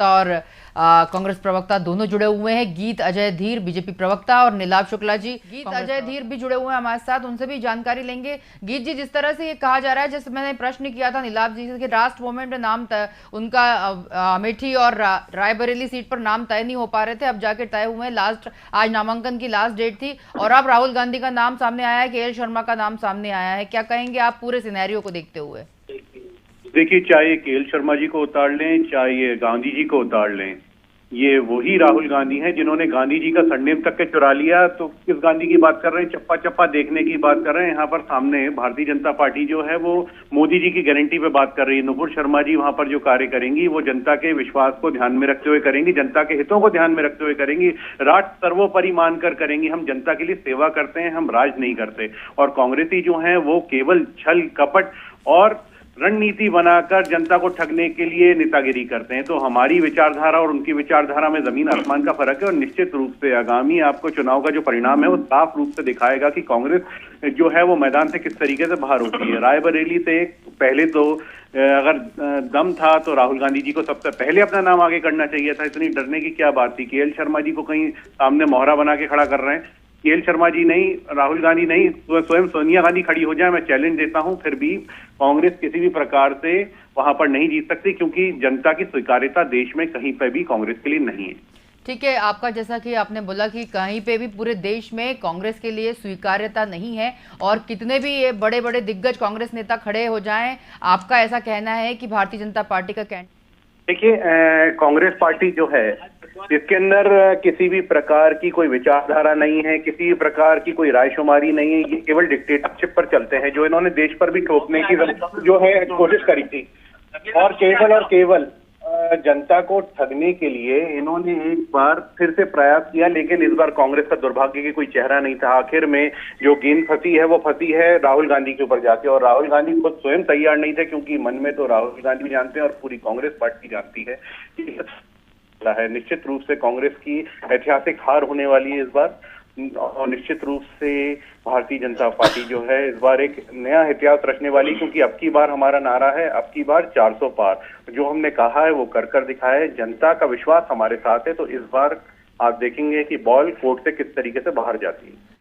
और कांग्रेस प्रवक्ता दोनों जुड़े हुए हैं। गीत अजय धीर बीजेपी प्रवक्ता और नीलाभ शुक्ला जी गीत अजय धीर भी जुड़े हुए हैं हमारे साथ, उनसे भी जानकारी लेंगे। गीत जी, जिस तरह से ये कहा जा रहा है, जैसे मैंने प्रश्न किया था नीलाभ जी से कि लास्ट मोमेंट में नाम उनका अमेठी और रायबरेली सीट पर नाम तय नहीं हो पा रहे थे, अब जाके तय हुए। लास्ट आज नामांकन की लास्ट डेट थी और अब राहुल गांधी का नाम सामने आया है, के एल शर्मा का नाम सामने आया है। क्या कहेंगे आप पूरे सिनेरियो को देखते हुए? देखिए, चाहे के एल शर्मा जी को उतार लें, चाहे गांधी जी को उतार लें, ये वही राहुल गांधी हैं जिन्होंने गांधी जी का सरनेम तक के चुरा लिया। तो किस गांधी की बात कर रहे हैं? चप्पा चप्पा देखने की बात कर रहे हैं। यहाँ पर सामने भारतीय जनता पार्टी जो है वो मोदी जी की गारंटी पे बात कर रही है। नुपुर शर्मा जी वहां पर जो कार्य करेंगी वो जनता के विश्वास को ध्यान में रखते हुए करेंगी, जनता के हितों को ध्यान में रखते हुए करेंगी, राष्ट्र सर्वोपरि मानकर करेंगी। हम जनता के लिए सेवा करते हैं, हम राज नहीं करते। और कांग्रेसी जो है वो केवल छल कपट और रणनीति बनाकर जनता को ठगने के लिए नेतागिरी करते हैं। तो हमारी विचारधारा और उनकी विचारधारा में जमीन आसमान का फर्क है। और निश्चित रूप से आगामी आपको चुनाव का जो परिणाम है वो साफ रूप से दिखाएगा कि कांग्रेस जो है वो मैदान से किस तरीके से बाहर होती है। रायबरेली से पहले तो अगर दम था तो राहुल गांधी जी को सबसे पहले अपना नाम आगे करना चाहिए था। इतनी डरने की क्या बात थी? के एल शर्मा जी को कहीं सामने मोहरा बना के खड़ा कर रहे हैं। के एल शर्मा जी नहीं, राहुल गांधी नहीं, स्वयं सोनिया गांधी खड़ी हो जाए, मैं चैलेंज देता हूं। फिर भी कांग्रेस किसी भी प्रकार से वहां पर नहीं जीत सकती, क्योंकि जनता की स्वीकार्यता देश में कहीं पर भी कांग्रेस के लिए नहीं है। ठीक है, आपका जैसा कि आपने बोला कि कहीं पे भी पूरे देश में कांग्रेस के लिए स्वीकार्यता नहीं है और कितने भी ये बड़े बड़े दिग्गज कांग्रेस नेता खड़े हो जाएं, आपका ऐसा कहना है कि भारतीय जनता पार्टी का कैंडिडेट? देखिए, कांग्रेस पार्टी जो है जिसके अंदर किसी भी प्रकार की कोई विचारधारा नहीं है, किसी भी प्रकार की कोई रायशुमारी नहीं है, ये केवल डिक्टेटरशिप पर चलते हैं, जो इन्होंने देश पर भी ठोकने की जो है कोशिश करी थी। और केवल जनता को ठगने के लिए इन्होंने एक बार फिर से प्रयास किया, लेकिन इस बार कांग्रेस का दुर्भाग्य की कोई चेहरा नहीं था। आखिर में जो गेंद फंसी है वो फंसी है राहुल गांधी के ऊपर जाके, और राहुल गांधी खुद स्वयं तैयार नहीं थे, क्योंकि मन में तो राहुल गांधी जानते हैं और पूरी कांग्रेस पार्टी जानती है निश्चित रूप से कांग्रेस की ऐतिहासिक हार होने वाली है इस बार। और निश्चित रूप से भारतीय जनता पार्टी जो है इस बार एक नया इतिहास रचने वाली, क्योंकि अब की बार हमारा नारा है अब की बार 400 पार। जो हमने कहा है वो कर कर दिखाया है। जनता का विश्वास हमारे साथ है, तो इस बार आप देखेंगे कि बॉल कोर्ट से किस तरीके से बाहर जाती है।